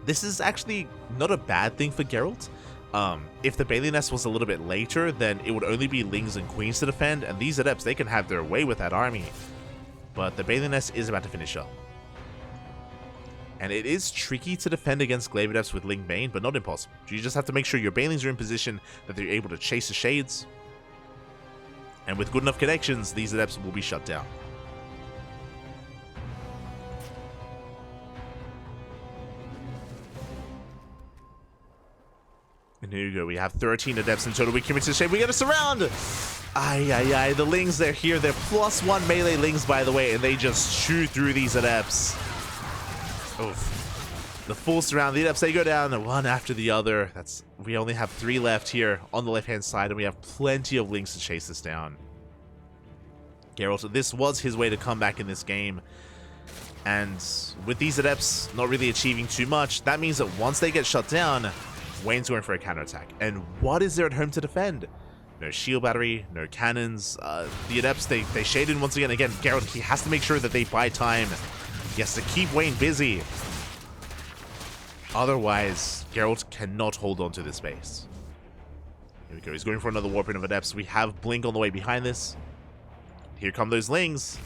This is actually not a bad thing for Geralt. If the Baneliness was a little bit later, then it would only be Lings and Queens to defend, and these Adepts, they can have their way with that army. But the Baneliness is about to finish up. And it is tricky to defend against Glaive Adepts with Ling Bane, but not impossible. You just have to make sure your Banelings are in position, that they're able to chase the Shades. And with good enough connections, these Adepts will be shut down. And here you go, we have 13 Adepts in total. We commit to the Shade, we get a surround! Ay, ay, ay, the Lings, they're here. They're +1 melee Lings, by the way, and they just chew through these Adepts. Oof. The full surround, the Adepts, they go down one after the other. We only have 3 left here on the left-hand side, and we have plenty of Lings to chase this down. Geralt, this was his way to come back in this game. And with these Adepts not really achieving too much, that means that once they get shut down, Wayne's going for a counterattack. And what is there at home to defend? No shield battery, no cannons. The Adepts, they shade in once again. Again, Geralt, he has to make sure that they buy time. He has to keep Wayne busy. Otherwise, Geralt cannot hold on to this base. Here we go. He's going for another warping of Adepts. We have Blink on the way behind this. Here come those Lings.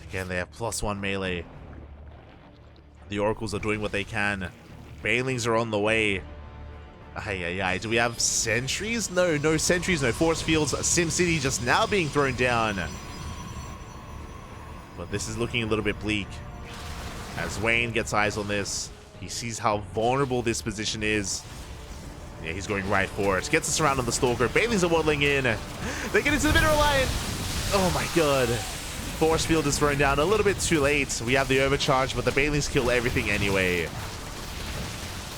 Again, they have +1 melee. The Oracles are doing what they can. Banelings are on the way. Ay, ay, ay. Do we have sentries? No, no sentries, no force fields. SimCity just now being thrown down. But this is looking a little bit bleak. As Wayne gets eyes on this, he sees how vulnerable this position is. Yeah, he's going right for it. Gets us around on the Stalker. Banelings are waddling in. They get into the mineral line. Oh my god. Force field is thrown down a little bit too late. We have the overcharge, but the Banelings kill everything anyway.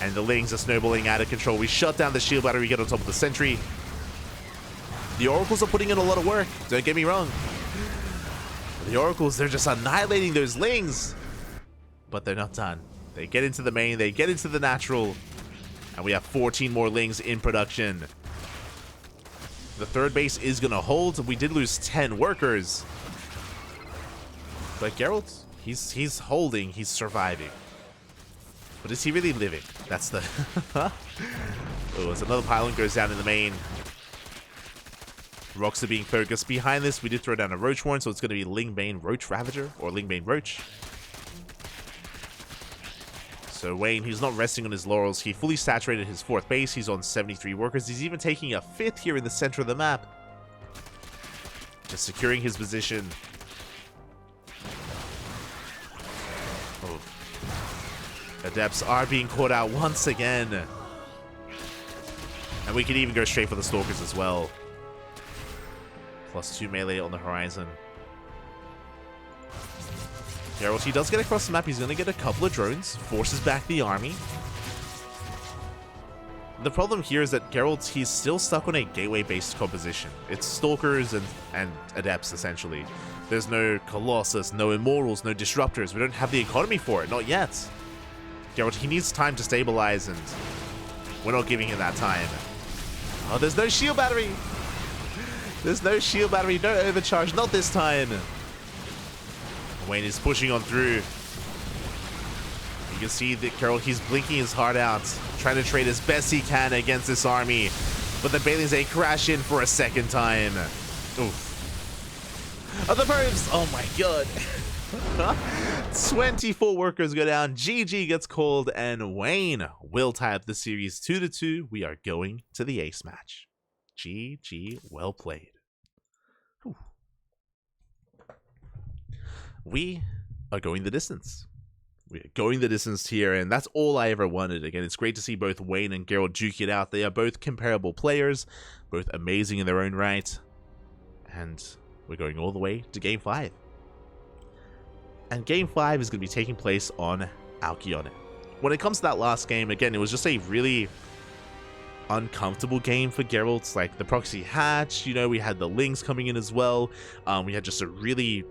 And the Lings are snowballing out of control. We shut down the shield battery, we get on top of the sentry. The Oracles are putting in a lot of work, don't get me wrong. The Oracles, they're just annihilating those Lings. But they're not done. They get into the main, they get into the natural. And we have 14 more Lings in production. The third base is going to hold. We did lose 10 workers. But Geralt, he's holding, he's surviving. But is he really living? That's the... Oh, as another pylon goes down in the main. Rocks are being focused. Behind this, we did throw down a Roach Warren, so it's going to be Ling Bane Roach Ravager, or Ling Bane Roach. So Wayne, he's not resting on his laurels. He fully saturated his 4th base. He's on 73 workers. He's even taking a 5th here in the center of the map. Just securing his position. Oh. Adepts are being caught out once again. And we can even go straight for the Stalkers as well. +2 melee on the horizon. Geralt, he does get across the map. He's going to get a couple of drones. Forces back the army. The problem here is that Geralt, he's still stuck on a gateway-based composition. It's Stalkers and Adepts, essentially. There's no Colossus, no Immortals, no Disruptors. We don't have the economy for it. Not yet. Geralt, he needs time to stabilize, and we're not giving him that time. Oh, there's no shield battery. There's no shield battery. No overcharge. Not this time. Wayne is pushing on through. You can see that Gerald, he's blinking his heart out, trying to trade as best he can against this army. But the Banelings, they crash in for a second time. Oof. Oh, the probes! Oh my god. 24 workers go down, GG gets called, and Wayne will tie up the series 2-2. We are going to the ace match. GG, well played. Whew. We are going the distance. We are going the distance here, and that's all I ever wanted. Again, it's great to see both Wayne and Gerald duke it out. They are both comparable players, both amazing in their own right. And we're going all the way to Game 5. And Game 5 is going to be taking place on Alcyone. When it comes to that last game, again, it was just a really uncomfortable game for Gerald. It's like the proxy hatch, you know, we had the Lings coming in as well. We had just a really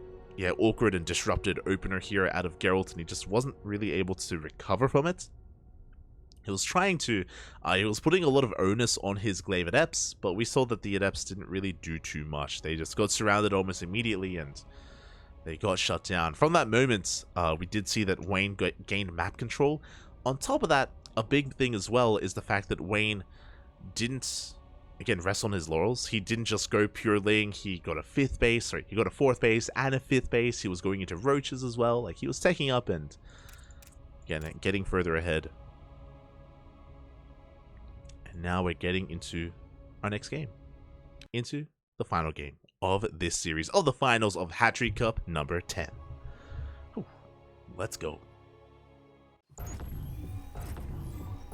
awkward and disrupted opener here out of Gerald, and he just wasn't really able to recover from it. He was trying to, he was putting a lot of onus on his Glaive Adepts, but we saw that the Adepts didn't really do too much. They just got surrounded almost immediately, and they got shut down. From that moment, we did see that Wayne gained map control. On top of that, a big thing as well is the fact that Wayne didn't, again, rest on his laurels. He didn't just go pure Ling. He got a 5th base, sorry, he got a 4th base and a 5th base. He was going into roaches as well. Like, he was taking up and, again, getting further ahead. And now we're getting into our next game. Into the final game of this series, of the finals of Hatchery Cup number 10. Whew. Let's go.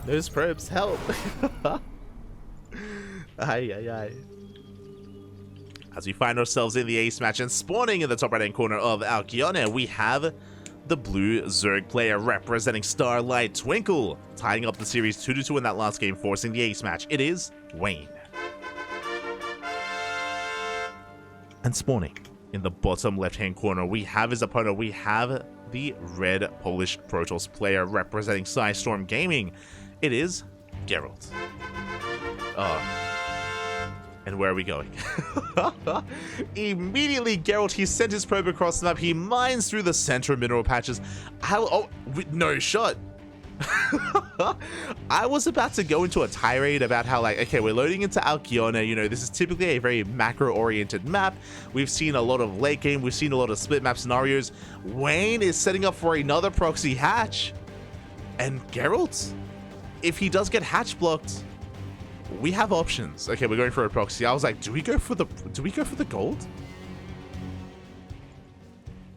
Those probes help. Aye. As we find ourselves in the ace match and spawning in the top right hand corner of Alcyone, we have the blue Zerg player representing Starlight Twinkle, tying up the series 2-2 in that last game, forcing the ace match. It is Wayne. And spawning in the bottom left-hand corner, we have his opponent. We have the red Polish Protoss player representing Storm Gaming. It is Gerald. And where are we going? Immediately, Gerald, he sent his probe across the map. He mines through the center mineral patches. No shot. I was about to go into a tirade about how, like, okay, we're loading into Alcyone, you know, this is typically a very macro-oriented map. We've seen a lot of late game, we've seen a lot of split map scenarios. Wayne is setting up for another proxy hatch. And Gerald, if he does get hatch blocked, we have options. Okay, we're going for a proxy. I was like, do we go for the gold?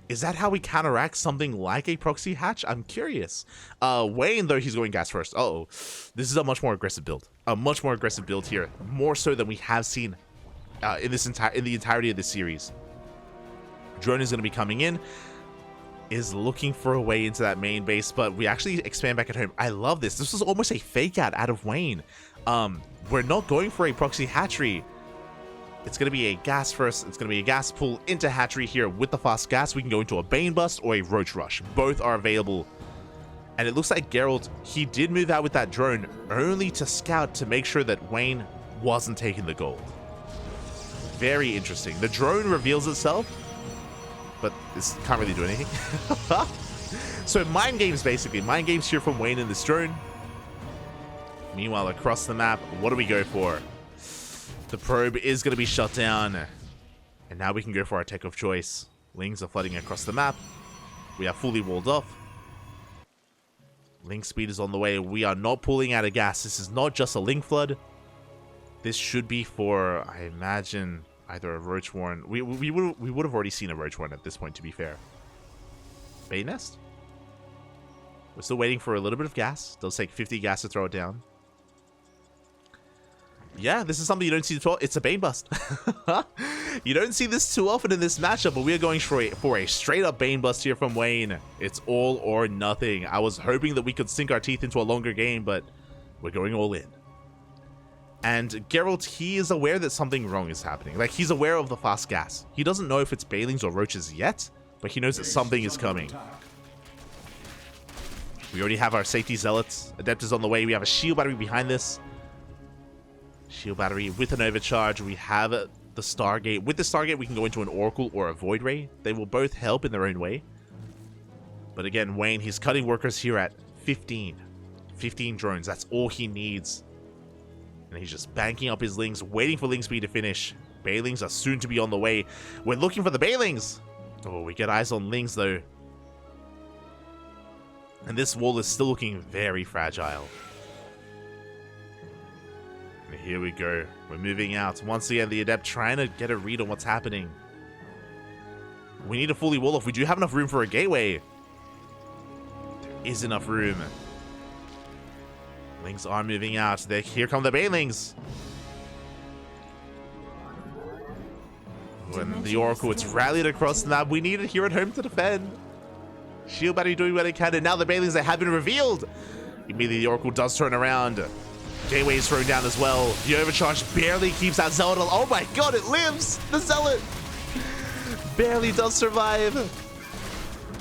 Is that how we counteract something like a proxy hatch? I'm curious. Wayne, though, he's going gas first. Uh-oh. This is a much more aggressive build. A much more aggressive build here. More so than we have seen in the entirety of this series. Drone is going to be coming in. Is looking for a way into that main base, but we actually expand back at home. I love this. This was almost a fake out of Wayne. We're not going for a proxy hatchery. It's going to be a gas first. It's going to be a gas pull into hatchery here with the fast gas. We can go into a Bane Bust or a Roach Rush. Both are available. And it looks like Gerald, he did move out with that drone only to scout to make sure that Wayne wasn't taking the gold. Very interesting. The drone reveals itself, but this can't really do anything. So mind games, basically. Mind games here from Wayne in this drone. Meanwhile, across the map, what do we go for? The probe is going to be shut down. And now we can go for our tech of choice. Lings are flooding across the map. We are fully walled off. Ling speed is on the way. We are not pulling out of gas. This is not just a Ling flood. This should be for, I imagine, either a Roach Warren. We would have already seen a Roach Warren at this point, to be fair. Bait Nest? We're still waiting for a little bit of gas. Does take 50 gas to throw it down. Yeah, this is something you don't see too often. It's a Bane Bust. You don't see this too often in this matchup, but we are going for a straight-up Bane Bust here from Wayne. It's all or nothing. I was hoping that we could sink our teeth into a longer game, but we're going all in. And Gerald, he is aware that something wrong is happening. Like, he's aware of the fast gas. He doesn't know if it's Banelings or Roaches yet, but he knows that something is coming. We already have our safety zealots. Adept is on the way. We have a shield battery behind this. Shield battery with an overcharge. We have the Stargate. With the Stargate, we can go into an Oracle or a Void Ray. They will both help in their own way. But again, Wayne, he's cutting workers here at 15 drones. That's all he needs. And he's just banking up his Lings, waiting for Ling Speed to finish. Bailings are soon to be on the way. We're looking for the Bailings. Oh, we get eyes on Lings though. And this wall is still looking very fragile. And here we go. We're moving out. Once again, the Adept trying to get a read on what's happening. We need to fully wall off. We do have enough room for a gateway. There is enough room. Lings are moving out. Here come the Bailings. When the Oracle, it's rallied across the map. We need it here at home to defend. Shield Battery doing what it can, and now the Bailings, they have been revealed. Immediately the Oracle does turn around. Gateway is thrown down as well. The Overcharge barely keeps that Zealot. Oh my god, it lives! The Zealot barely does survive.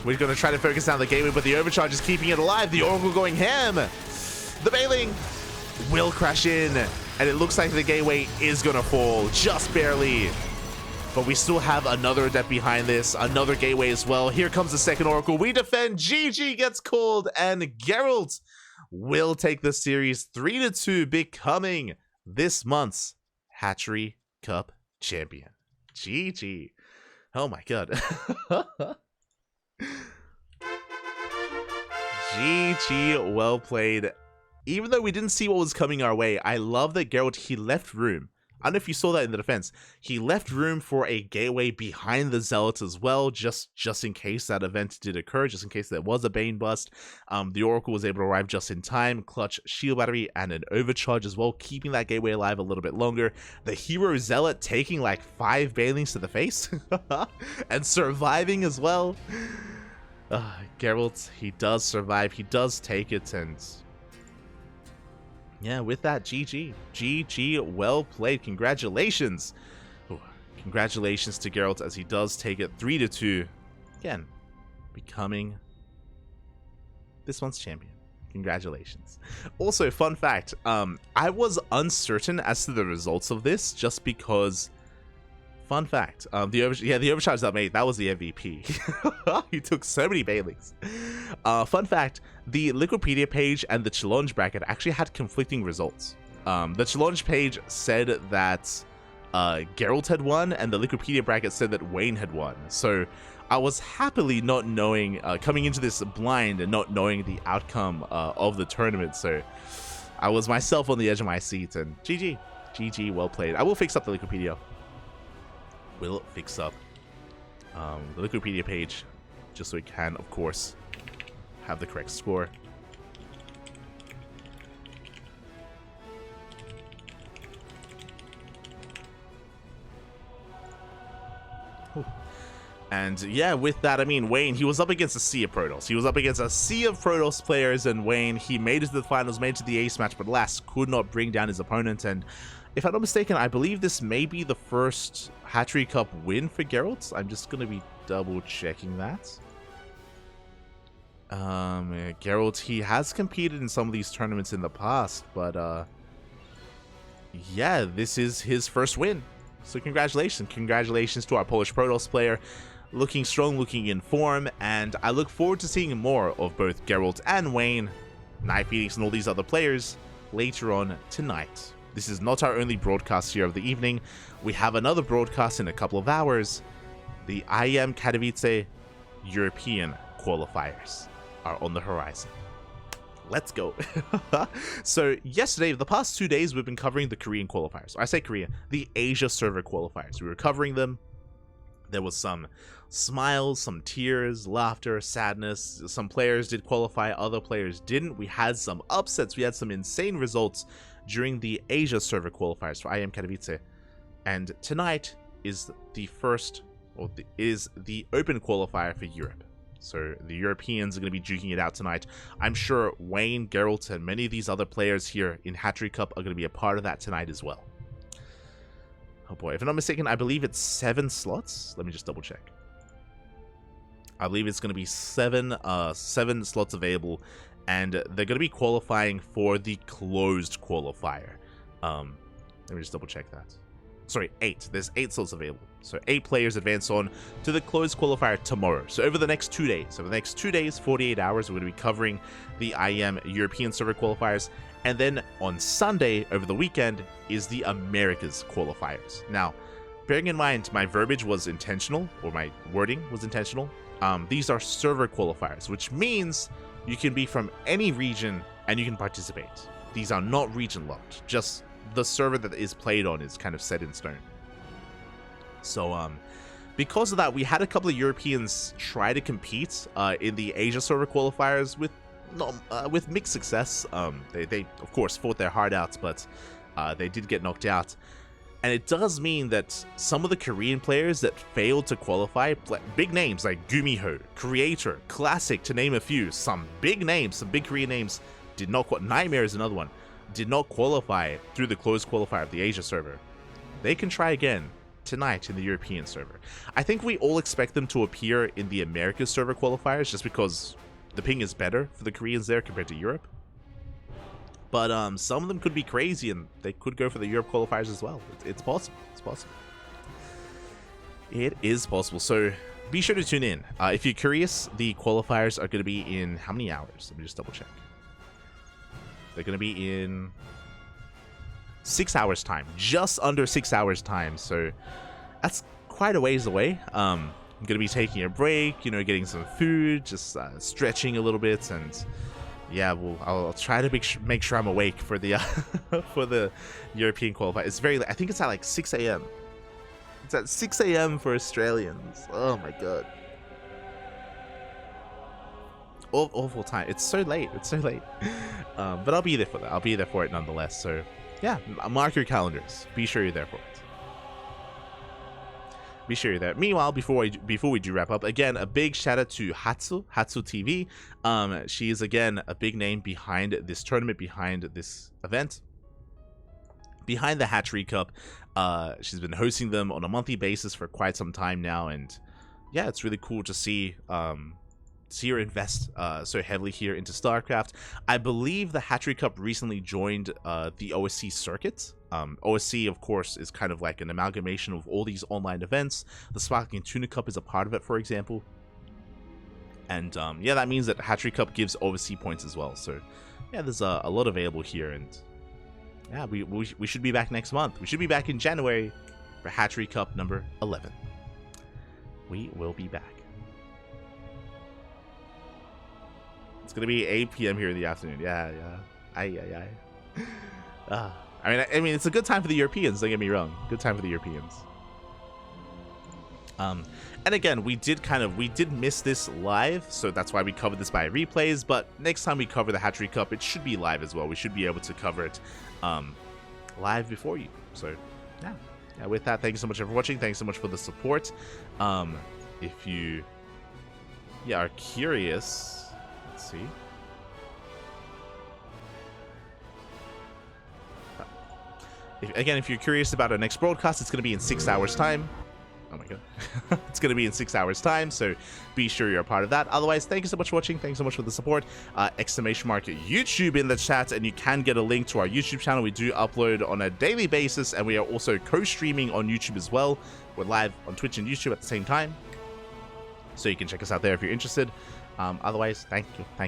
We're going to try to focus down the Gateway, but the Overcharge is keeping it alive. The Oracle going ham. The Bailing will crash in, and it looks like the Gateway is going to fall, just barely. But we still have another Adept behind this, another Gateway as well. Here comes the second Oracle. We defend. GG gets called, and Gerald will take the series 3-2, becoming this month's Hatchery Cup champion. GG. Oh my god. GG, well played. Even though we didn't see what was coming our way, I love that Gerald, he left room. I don't know if you saw that in the defense. He left room for a Gateway behind the Zealots as well, just in case that event did occur, just in case there was a Bane bust. The Oracle was able to arrive just in time, clutch Shield Battery and an Overcharge as well, keeping that Gateway alive a little bit longer. The Hero Zealot taking like 5 Bailings to the face and surviving as well. Gerald, he does survive, he does take it, and yeah, with that, GG. GG, well played. Congratulations. Ooh, congratulations to Gerald as he does take it 3-2. Again, becoming this month's champion. Congratulations. Also, fun fact, I was uncertain as to the results of this just because, fun fact, the Overcharge that made, that was the MVP. He took so many Bailings. Fun fact, the Liquipedia page and the challenge bracket actually had conflicting results. The challenge page said that Gerald had won, and the Liquipedia bracket said that Wayne had won. So I was happily not knowing, coming into this blind and not knowing the outcome of the tournament. So I was myself on the edge of my seat, and GG. GG, well played. I will fix up the Liquipedia. Will fix up the Liquipedia page just so we can, of course, have the correct score. And yeah, with that, I mean, Wayne, he was up against a sea of Protoss. He was up against a sea of Protoss players, and Wayne, he made it to the finals, made it to the ace match, but alas, could not bring down his opponent. And if I'm not mistaken, I believe this may be the first Hatchery Cup win for Gerald. I'm just going to be double checking that. Gerald, he has competed in some of these tournaments in the past, but yeah, this is his first win. So congratulations. Congratulations to our Polish Protoss player. Looking strong, looking in form, and I look forward to seeing more of both Gerald and Wayne, Night Phoenix, and all these other players later on tonight. This is not our only broadcast here of the evening. We have another broadcast in a couple of hours. The IEM Katowice European qualifiers are on the horizon. Let's go. So yesterday, the past 2 days, we've been covering the Korean qualifiers. I say Korea, the Asia server qualifiers. We were covering them. There was some smiles, some tears, laughter, sadness. Some players did qualify, other players didn't. We had some upsets. We had some insane results during the Asia server qualifiers for IEM Katowice. And tonight is the first, or is the open qualifier for Europe. So the Europeans are going to be duking it out tonight. I'm sure Wayne, Geralt, and many of these other players here in Hatchery Cup are going to be a part of that tonight as well. Oh boy, if I'm not mistaken, I believe it's 7 slots. Let me just double check. I believe it's going to be 7 slots available, and they're going to be qualifying for the closed qualifier. Let me just double check that. Sorry, 8. There's 8 slots available. So 8 players advance on to the closed qualifier tomorrow. So over the next 2 days, 48 hours, we're going to be covering the IEM European server qualifiers. And then on Sunday, over the weekend, is the Americas qualifiers. Now, bearing in mind my verbiage was intentional, or my wording was intentional, these are server qualifiers, which means you can be from any region and you can participate. These are not region locked, just the server that is played on is kind of set in stone. So because of that, we had a couple of Europeans try to compete in the Asia server qualifiers with mixed success. They of course fought their heart out, but they did get knocked out. And it does mean that some of the Korean players that failed to qualify, big names like Gumiho, Creator, Classic, to name a few, some big names, some big Korean names, did not qualify. Nightmare is another one, did not qualify through the closed qualifier of the Asia server. They can try again tonight in the European server. I think we all expect them to appear in the Americas server qualifiers just because the ping is better for the Koreans there compared to Europe. But some of them could be crazy and they could go for the Europe qualifiers as well. It's possible. It's possible. It is possible. So be sure to tune in. If you're curious, the qualifiers are going to be in how many hours? Let me just double check. They're going to be in 6 hours time, just under 6 hours time. So that's quite a ways away. I'm going to be taking a break, you know, getting some food, just stretching a little bit, and yeah, I'll try to make sure I'm awake for the for the European qualifier. It's very late. I think it's at like 6 a.m. It's at 6 a.m. for Australians. Oh my god. Awful time. It's so late. It's so late. But I'll be there for that. I'll be there for it nonetheless. So yeah, mark your calendars. Be sure you're there for it. Be sure you're there. Meanwhile, before we do wrap up, again, a big shout out to Hatsu TV. She is again a big name behind this tournament, behind this event, behind the Hatchery Cup. She's been hosting them on a monthly basis for quite some time now, and yeah, it's really cool to see her invest so heavily here into StarCraft. I believe the Hatchery Cup recently joined the OSC circuit. OSC, of course, is kind of like an amalgamation of all these online events. The Sparkling Tuna Cup is a part of it, for example. And yeah, that means that Hatchery Cup gives overseas points as well. So yeah, there's a lot available here, and yeah, we should be back next month. We should be back in January for Hatchery Cup number 11. We will be back. It's gonna be 8 p.m. here in the afternoon. Yeah. I mean, it's a good time for the Europeans. Don't get me wrong. Good time for the Europeans. And again, we did miss this live, so that's why we covered this by replays. But next time we cover the Hatchery Cup, it should be live as well. We should be able to cover it live before you. So yeah. With that, thank you so much for watching. Thanks so much for the support. If you are curious, let's see. If you're curious about our next broadcast, it's going to be in 6 hours time. Oh my god. It's going to be in 6 hours time, so be sure you're a part of that. Otherwise, thank you so much for watching. Thanks so much for the support. Exclamation mark YouTube in the chat, and you can get a link to our YouTube channel. We do upload on a daily basis, and we are also co-streaming on YouTube as well. We're live on Twitch and YouTube at the same time, so you can check us out there if you're interested. Otherwise, thank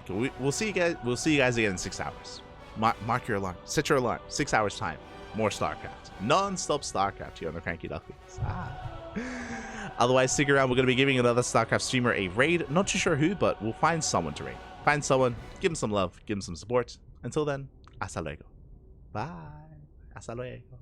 you. We'll see you guys again in 6 hours. Mark your alarm. Set your alarm. 6 hours time. More StarCraft. Non-stop StarCraft here on the CranKy Ducklings. Otherwise, stick around. We're going to be giving another StarCraft streamer a raid. Not too sure who, but we'll find someone to raid. Find someone, give him some love, give him some support. Until then, hasta luego. Bye. Hasta luego.